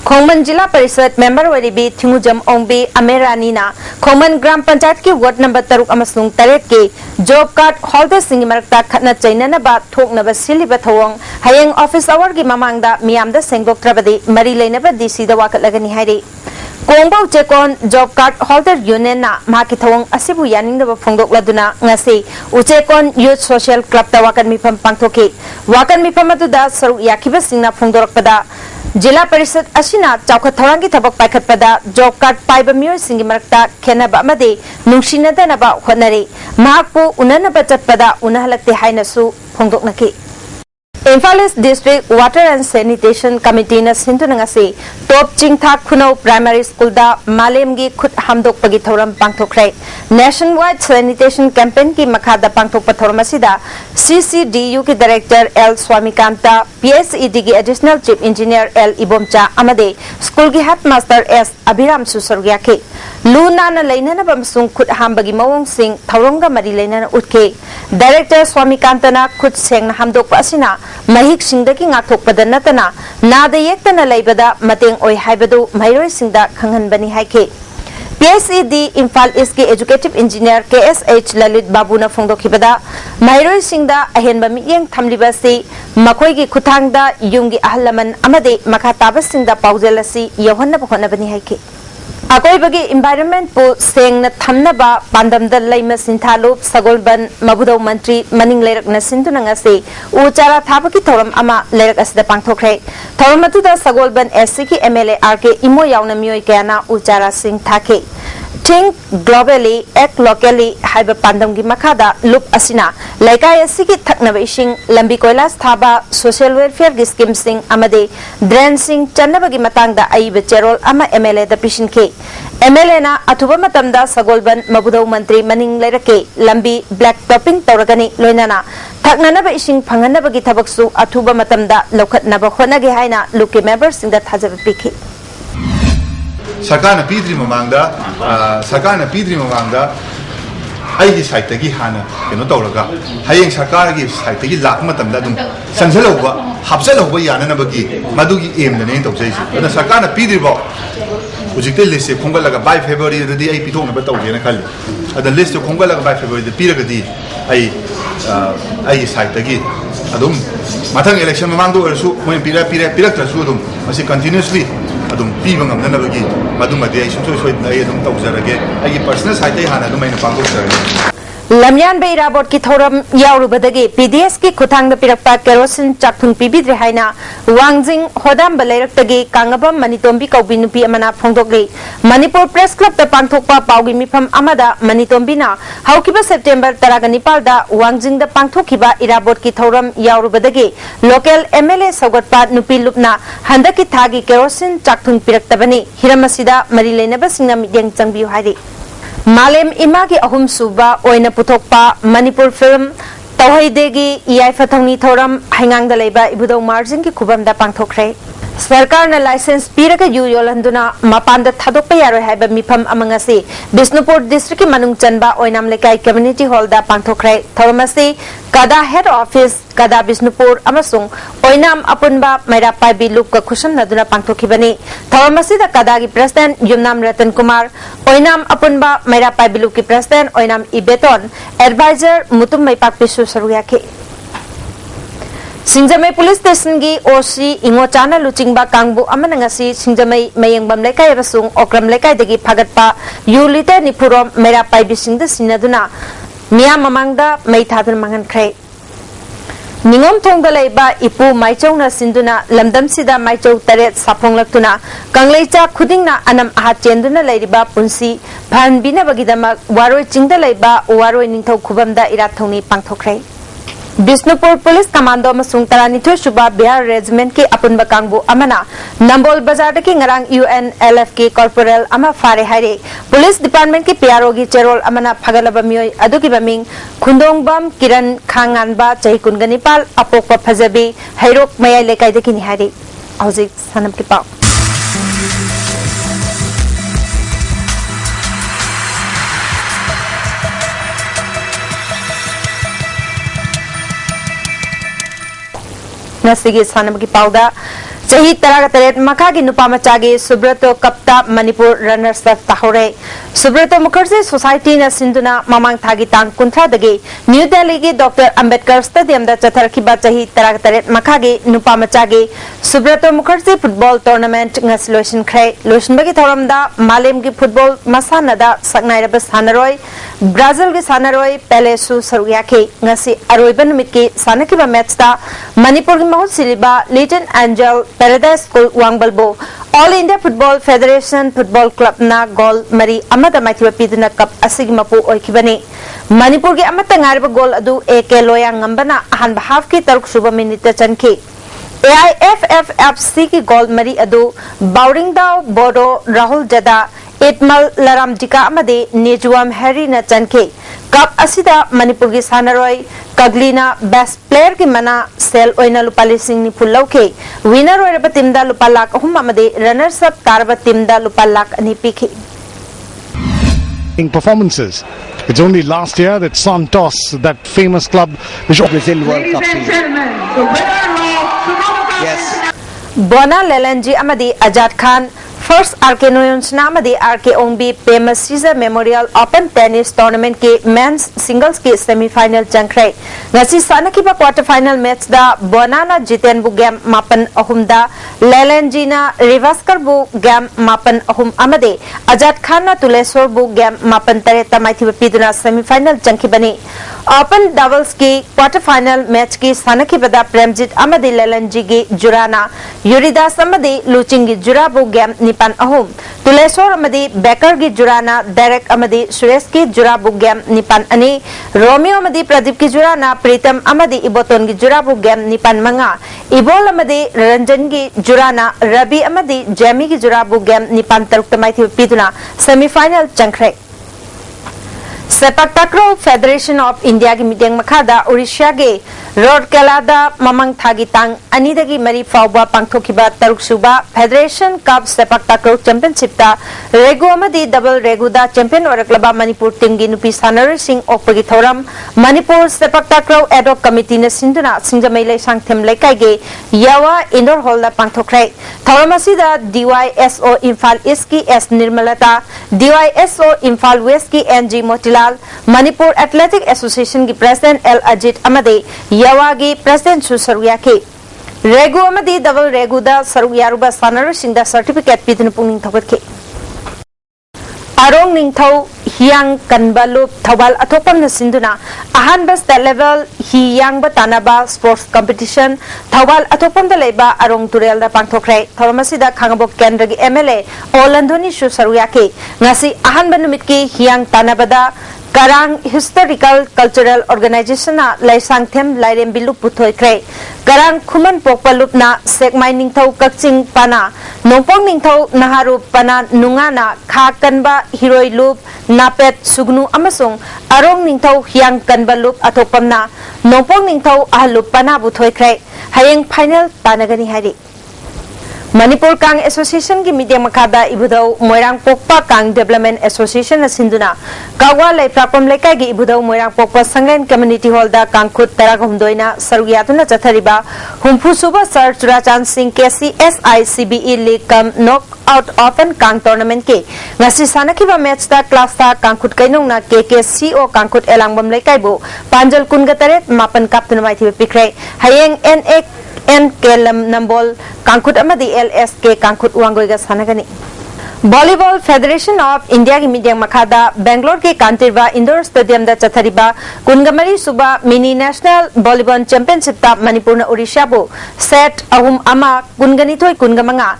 Khoman जिला परिषद member वरीबी थिंगुजम ओंबी अमेरानी ना खोमन ग्राम पंचायत के ward number 3 अमसुंग 3 के job card holder सिंग मरकता खतना चैननबा थोकनबा सिलिबा थवंग हयेंग office hour की ममांगदा मियामदा सेंगोक्त्रबदी मरी लेनबा DC दा वाकलगनी हाइरे कोंगबो चेकोन job card holder union ना माकी थवंग असिबु यानिंगदबा फोंगदोक्लदुना ngasi उचेकोन यूथ सोशल क्लब दा वाकन मिफम पांगथोके वाकन मिफम अदुदा सरू याखिबा सिंगना फोंगदोरकपदा जिला परिषद असिना चौखत थौरांगी थबक पाइखतपदा जॉब कार्ड पाइबा मियोय सिंगी मरकता खेनबा अमदे नुंगसिनदनबा होनरे महाकपु उननबा चटपदा उनहलक्ते हाइनसु फोंगदोकनकी Imphal east district water and sanitation committee न सिंधुनंगसी टॉप चिंगथा खुनौ प्राइमरी स्कूल दा मालेमगी खुद हमदोकपगी थौरम पांगथोखरे नेशन वाइड सैनिटेशन कैंपेन की मखादा पांगथोकप थौरम असिदा CCDU की डायरेक्टर एल स्वामीकांता PSED की additional chief engineer L Ibomcha अमदे स्कूल की हेडमास्टर एस अभिराम सुसरग्याखे लूनाना लेननब अमसुंग खुद हामबगी मवोंग सिंह थौरंगा मरी लेनना उठके डायरेक्टर स्वामीकांतना खुद सेंग हमदोकप असिना महिक सिंगदगी ngathokpada natana nada yektana leibada mateng oi haibadu mairoi singda khanghanbani haike PSED Imphal East के एजुकेटिव इंजीनियर KSH ललित बाबूना फोंदोखिबदा माइरोई सिंगदा अहेनबा मियेंग थमलिबासी मखोइगी खुथांगदा युंगी अहलमन अमदे मखा ताबसिंगदा पाउजेलसी यौहन्नब होनबनी हाइके अकोइबगी एनवायरनमेंट पु सेंगना थमनबा पांदमदा लैमा सिंथालुप सगोलबन मबुदौ मंत्री मनिंग लेरकना सिंधुनंगसे उचारा थाबकी थौरम अमा लेरक असदा पांगथोखरे थौरम अतुदा सगोलबन SC की MLA RK इमो यावना मियोय कयाना उचारा सिंह थाके Think globally, act locally, हाइबा पांदम की मखादा लुप असिना लेकाय असि की थकनब इशिंग लंबी कोयलास थाबा सोशल वेलफेयर की स्कीम सिंग अमदे ड्रेन सिंग चन्नबगी मतांगदा अइब चेरोल अमा MLA दा पिशिनखे MLA na athuba matamda Sagolban Mabudau Mantri Maning Lerake Lambi Black Topping Tauragani Loinana Taknanaba Ishing Panganabagi Tabaksu Athuba Matamda Lokat Nabahonage Haina Luke members in the Tajapiki. Sakana Pidri Mamanga, Sakana Pidri Mamanga, Aigi Saitagi Hana, Kenotoraga, Haying Sakaragi Saitagi Lakmatam, Sanzalova, Hapsalova Yanabagi, Madugi aim the name of Jason. But the Sakana Pidri Bo, which is the list of Kongalaga by February, the day Piton about Ogianakali. At the list of Kongalaga by February, the Piragadi, I Saitagi, Adum, Matang election Mamando, when Pira Sudum, as he continuously. Adum pibang am nanabagi madum mediation so adum tawzarage ai personal site hana adum aina pangok Lamyan Beira Bot ki thoram yaurubadagi PDS ki khutang da pirakpa kerosene chakthung pibidre haina Wangjing Hodam Balairak Kangabam Manitombi Kaubinupi Amana Phongdogli Manipur Press Club da pangthokpa paugi mifam amada Manitombi na haukiba September taraganipal da Wangjing da pangthokiba Irabot ki thoram yaurubadagi local MLA Saugatpa Nupi Lupna handaki thagi kerosene chakthung piraktabani hiramasida mari leinaba singna midyang changbiu hari Malem Imagi Ahum Suba Oina Putokpa Manipur Film Tawhaidegi Iai Fathongni Thoram Hangang da Leba Ibudo Margin ki Kubam da Pangthokre Sarkar na license piraga yu yolanduna mapanda thadokpa yaroi haiba mifam amangasi Bisnupur district ki manung chanba oinam lekai community hall da pangthokre thoramasi kada head office kada Bisnupur amasung oinam apunba mairapai bilup ka khusam naduna pangthokibani thoramasi da kada gi president Yumnam Ratan Kumar oinam apunba mairapai bilup ki president oinam Ibeton advisor Mutum Maipak Pisu Saruyake Singjamai Police Station gi OC Ingotana Luchingba Kangbu Amanangasi Singjamai Mayangbam Lekai Rasung Okram Lekai degi Phagatpa Yulita Nipurom Merapai Bisingda Sinaduna Mia Mamangda Maithadun Mangan Kre Ningom Thongda Leiba Ipu Maichongna Sinduna Lamdam Sida Maichong Taret Saphonglaktuna Kangleicha Khudingna Anam Ahat Chenduna Leiriba Punsi Phan Binabagidamak Waroi Chingda Leiba Waroi Ningthau Khubamda Irathongni Pangthokre Bisnupur Police Commando Masung Taranitho Shuba Bihar Regiment ki Apunba Kangbu Amana Nambol Bazar ki Ngarang UNLF ki Corporal Ama Fare Haire Police Department ki PRO ki Cherol Amana Phagalaba Mioi Aduki Baming Khundongbam Kiran Khanganba Chahi Kunganipal Apokpa Phajabi Hairok Mayai Lekai Dekini Haire Auzik Sanam ki Pau Nasigi Sanam ki Pauda Chahi Taragataret Makagi Nupamachagi Subrato Kapta Manipur Runners of Tahore Subrato Mukherjee Society na Sinduna Mamang Thagi Tang Kuntra Dagi New Delhi ki Dr. Ambedkar Stadium da Chatharkiba Chahi Taragataret Makagi Nupamachagi Subrato Mukherjee Football Tournament Ngaslotion Kre Lotion Bagi Thoram da Malem ki Football Masana da Saknairaba Sanaroi Brazil ki Sanaroi Pelesu Saruyaki Ngasi Aroiban Numit Sanakiba match da Manipur ki Mahut Siliba Little Angel Paradise School Wangbalbo All India Football Federation Football Club na goal Mari Amada Mathiba Piduna Cup Asigmapu Oikibani Manipur ki Amata Ngarba goal adu Eke Loyang Ngambana Ahan Bahaf ki Taruk Suba Minita Chanki AIFFFC ki goal Mari adu Bowring Dao Bodo Rahul Jada Itmal Laram Jika Amade Nejuam Harry na Chanki Cup Asida Manipur ki Sanaroi Kaglina Best Player ki Mana Sel Oina Lupali Singh ni Pulauke Winner Oiraba Timda Lupalak Humamade Runners up Taraba Timda Lupalak Ani Piki Performances. It's only last year that Santos, that famous club, which Brazil World Cup. Ladies and gentlemen, the winner of Yes. Bona Lelanji Amadi Ajad Khan First RK Noyons Namadi RK Ongbi Famous Caesar Memorial Open Tennis Tournament ke men's singles ke semi-final jangkrai ngasi sana kiba quarter final match da Bonana Jiten bu game mapan ahum da Lelanji na Rivaskar bu game mapan ahum amade Ajad Khan na Tuleswar bu game mapan tareta maithi piduna semi-final jangki bani Open doubles ki quarter final match ki sana kiba da Premjit amade Lelanji ge Jurana Yuridas amade Luchingi Jura bu game nipan ahum Tulesor amadi Becker gi jurana Derek amadi Suresh ki jurabu game nipan ani Romeo amadi Pradeep ki jurana Pritam amadi Iboton gi jurabu game nipan manga Ibol amadi Ranjan gi jurana Rabi amadi Jamie gi jurabu game nipan taruk tamai thi piduna semi-final changkhre Sepak Takraw Federation of India ki meeting makhada Odisha ge Rourkela mamang thagi tang anidagi mari fawba pangthokiba taruk suba Federation Cup Sepak Takraw Championship ta regu amadi double regu da champion oraklaba Manipur team gi nupi sanari sing okpagi thoram Manipur Sepak Takraw ad hoc committee na sinduna singjamai laisang them laikai ge yawa indoor hall da pangthokrai thoram asida DYSO Imphal East ki S Nirmalata DYSO Imphal West ki NG Motilal Manipur Athletic Association ki president L Ajit amade Yawagi President Susaruya ke Regu amadi double regu da Saruyaruba Sanar Singda certificate pidun pungning thokat ke Arong Ningthau Hiang Kanbalup Thawal Athopam na sinduna Ahan bas the level Hiyang Batanaba sports competition Thawal Athopam da leba Arong Turel da pangthokrai Thoramasi da Khangabok Kendra gi MLA Olandhoni Susaruya ke ngasi ahan banumit ki Hiyang Tanabada Karang Historical Cultural Organization na Laisang Them Lairem Bilup Puthoi Kre Karang Khuman Pokpalup na Sekmai Ningthau Kakching Pana Nongpong Ningthau Naharup Pana Nungana Kha Kanba Hiroi Lup Napet Sugnu Amasung Arong Ningthau Hiang Kanba Lup Athopamna Nongpong Ningthau Ahalup Pana Buthoi Kre Hayeng final Panagani Hari Manipur Kang Association ki media makada ibudau Moirang Pokpa Kang Development Association na sinduna Kawa lai prakpam laikai gi ibudau Moirang Pokpa Sangain Community Hall da Kangkhut Taragumdoina Saruyatuna Chathariba Humpu Suba Sir Churachan Singh KC SICBE League Kam Knockout Open Kang Tournament ke ngasi sanakiba match da class ta Kangkhut Kainong na KKCO Kangkhut Elangbam laikai bo Panjal Kungataret Mapan Kap tunamai thi pikrai hayeng NKLM Nambol Kangkhut amadi LSK Kangkhut Wangoiga Sanagani Volleyball Federation of India ki media makhada Bangalore ke Kantirva Indoor Stadium da chathariba Kungamari Suba Mini National Volleyball Championship ta Manipur na Odisha bo set ahum ama kunganithoi kungamanga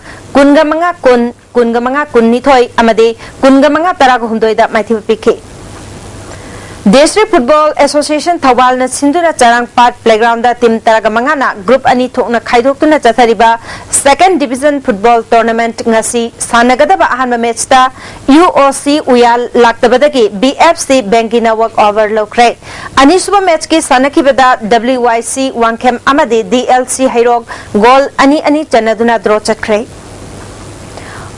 kunnithoi amade kungamanga taraga humdoi da maithi pikhe District Football Association Thawal na Sindura Charang Park Playground da team Taragamanga na group ani thokna khaidokuna chathariba Second Division Football Tournament ngasi sanagadaba ahanba match ta UOC Uyal laktabadagi BFC Bangina walk over lokre ani suba match ki sanakibada WYC Wangkhem amade DLC Hairog goal ani chanaduna draw chatkre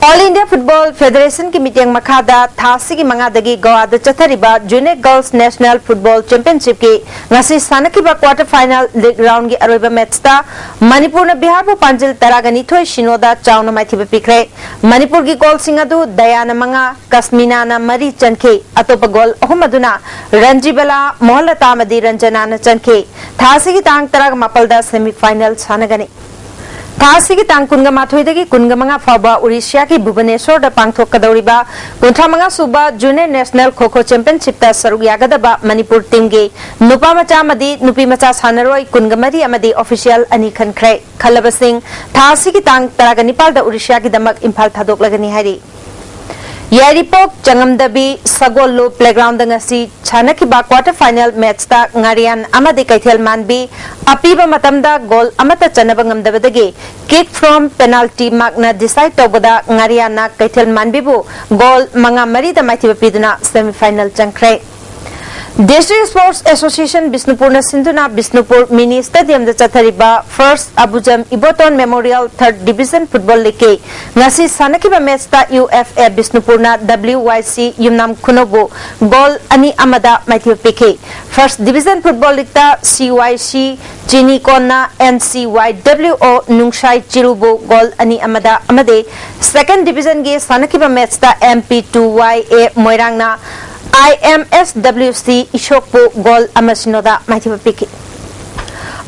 All India Football Federation ki meeting makhada thasi ki mangadagi Goa da chathariba Junior Girls National Football Championship ki ngasi sanakiba quarter final league round ki aroiba match ta Manipur na Bihar bu Panjil Taragani thoi Shinoda chauna mai thiba pikre Manipur ki goal singadu Dayana manga Kasmina na mari chankhe atopa goal ahumaduna Ranjibala Mohalata madi Ranjana na chankhe thasi ki tang tarag mapalda semi final sanagani Thasi ki tang kunga mathoidagi kunga manga faba Odisha ki Bhubaneswar da pangthok kadoriba kuntra manga suba Junior National Kho Championship ta saruk yagadaba Manipur team ge nupa macha madi nupi macha sanaroi kunga mari amadi official ani khankhre khalaba singh thasi ki tang taraganipal da Odisha ki damak Imphal thadok lagani hari Yaripok Changamdabi Sagollo Playground ngasi Chanakiba quarter final match ta Ngarian amadi Kaithel Manbi apiba matamda goal amata chanaba ngamdabadagi kick from penalty magna decide tobada Ngariana Kaithel Manbi bu goal manga mari da maithiba piduna semi final changkhre District Sports Association Bisnupur na Sinduna Bisnupur Mini Stadium da chathariba First Abujam Iboton Memorial 3rd Division Football League ngasi sanakiba match ta UFA Bisnupur na WYC Yumnam Khunobu goal ani amada maithiba pikhe First Division Football League ta CYC Chinikona NCYWO Nungshai Chirubu goal ani amada amade Second Division ge sanakiba match ta MP2YA Moirangna IMSWC Ishokpu goal amasinoda maithiba piki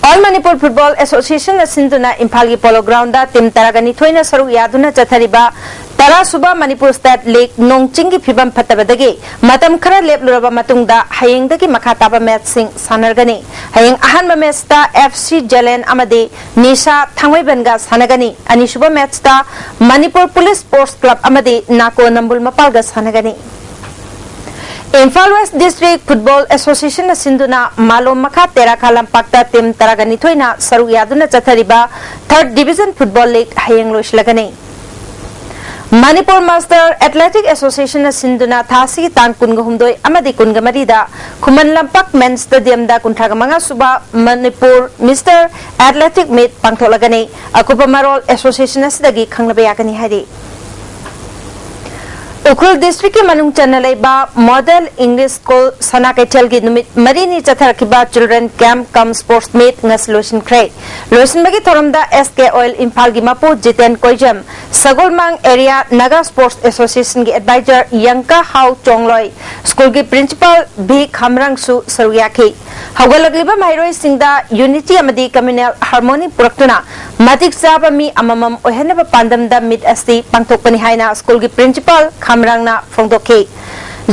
All Manipur Football Association na Sinduna Imphal gi Polo Ground da team Taragani thoina saru yaduna chathariba Tara suba Manipur State League Nongching ki phibam phatabadagi matam khara lepluraba matungda hayeng dagi makhataba match sing sanargani hayeng ahanba match ta FC Jalen amade Nisha Thangwaibenga sanagani ani suba match ta Manipur Police Sports Club amade Nako Nambul Mapalga sanagani Imphal West District Football Association na sinduna malom makha tera khalam pakta team taragani thoina saru yaduna chathariba 3rd Division Football League hayeng loislagani Manipur Master Athletic Association na sinduna thasi tan kunga humdoi amadi kunga marida Khuman Lampak Men's Stadium da kuntraga manga suba Manipur Mr Athletic Meet pangtholagani akupa marol association asidagi khanglaba yakani hari Ukrul District ki manung chanalaiba Model English School Sana Kaichal gi numit marini chatharakiba Children Camp cum Sports Meet ngas lotion kray lotion bagi thoramda SK Oil Imphal gi mapu Jiten Koijam Sagolmang Area Naga Sports Association gi advisor Yanka Hau Chongloi School gi principal B Khamrang Su Saruyaki Hawalagliba Mairoi Singda Unity amadi Communal Harmony Puraktuna Matik Saba mi amamam ohenaba pandamda mid asti pangthokpani haina school gi principal Khamrangna Fongdoke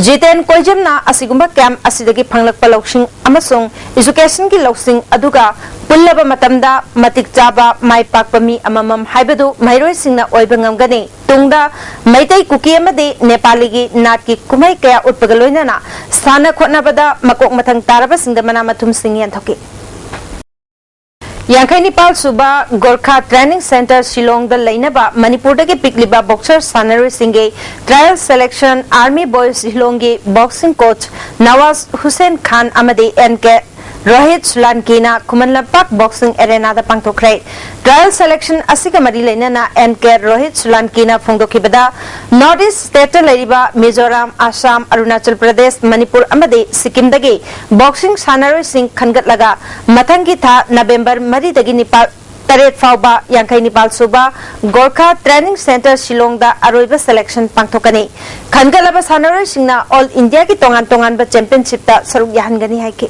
Jiten Koijamna asigumba camp asidagi phanglakpa loksing amasung education ki loksing aduga pullaba matamda matik chaba mai pakpa mi amamam haibadu mairoi singna oiba ngamgani tungda maitai kuki amade Nepali gi nat ki kumai kaya utpagaloinana sana khotnabada makok mathang taraba singda mana mathum singyan thoki Yankai Nepal Suba Gorkha Training Center Shillong the Lainaba Manipur dagi pikliba boxer Sanari Singhe trial selection Army Boys Shillongi boxing coach Nawaz Hussain Khan amade NK Rohit Sulankina Khuman Lampak Boxing Arena da pangthokrai trial selection asiga mari lainana NK Rohit Sulankina phongdokibada Northeast State lariba Mizoram Assam Arunachal Pradesh Manipur amade Sikkim dagi boxing Sanari Singh khangatlaga mathangi tha November mari dagi Nepal Taret Fauba Yankai Nepal Suba Gorkha Training Center Shillong da Aroiba selection pangthokani khangalaba Sanari Singhna All India ki tongan ba championship ta saruk yahangani haike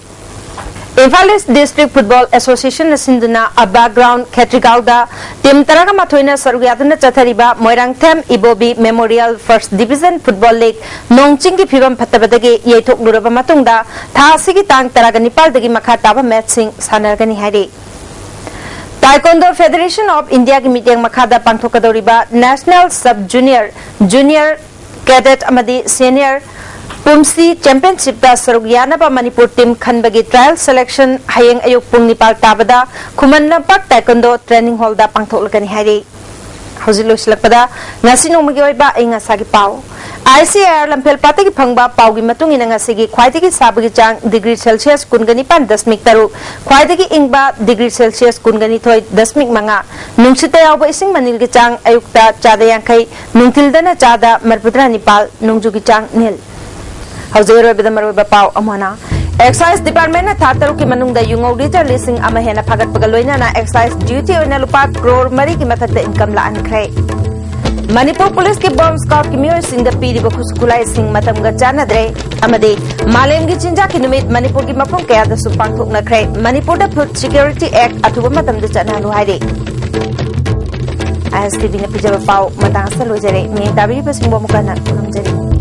Imphal East District Football Association na sinduna a background Khetrigaoda team taraga mathoina sarugiyaduna chathariba Moirang Them Ibobi Memorial First Division Football League Nongching ki phibam phatabadagi yeithok luraba matungda tha asigi tang taraga Nepal dagi makha taba matching sanargani hari Taekwondo Federation of India ki meeting makhada pangthokadoriba National Sub Junior Junior Cadet amadi Senior Pumsi Championship da Sarugyana Manipur team Khanbagi trial selection hayeng ayuk pung Nepal tabada Khuman Lampak Taekwondo Training Hall da pangthoklagani hari Hauji loislakpada ngasi nongmagi oiba inga sagi pau ICR lampel patagi phangba paugi matung ina ngasigi khwaidagi sabagi chang degree Celsius kungani pan 10.3 khwaidagi ingba degree Celsius kungani thoi 10.5 nungsita yawba ising manil gi chang ayukta chada yankai nungtildana chada marputra Nepal nungjugi chang nil Hauzer Bidamaru Pau Amana Excise Department na Tataru ki manungda yungau liter lising amahena pagat pagaloina na excise duty o nalupat crore mari ki matakta income laan kray Manipur Police ki bomb squad ki miyoy sing da piri ba khuskulai sing matamga chanadre amade malem gi chinja ki numit Manipur ki mapung kaya da supang thuk na kray Manipur da Food Security Act atuba matam da chana lu haide ISTV na pijaba pau matang sa lojare mi tabiri pa sing bomukana namjari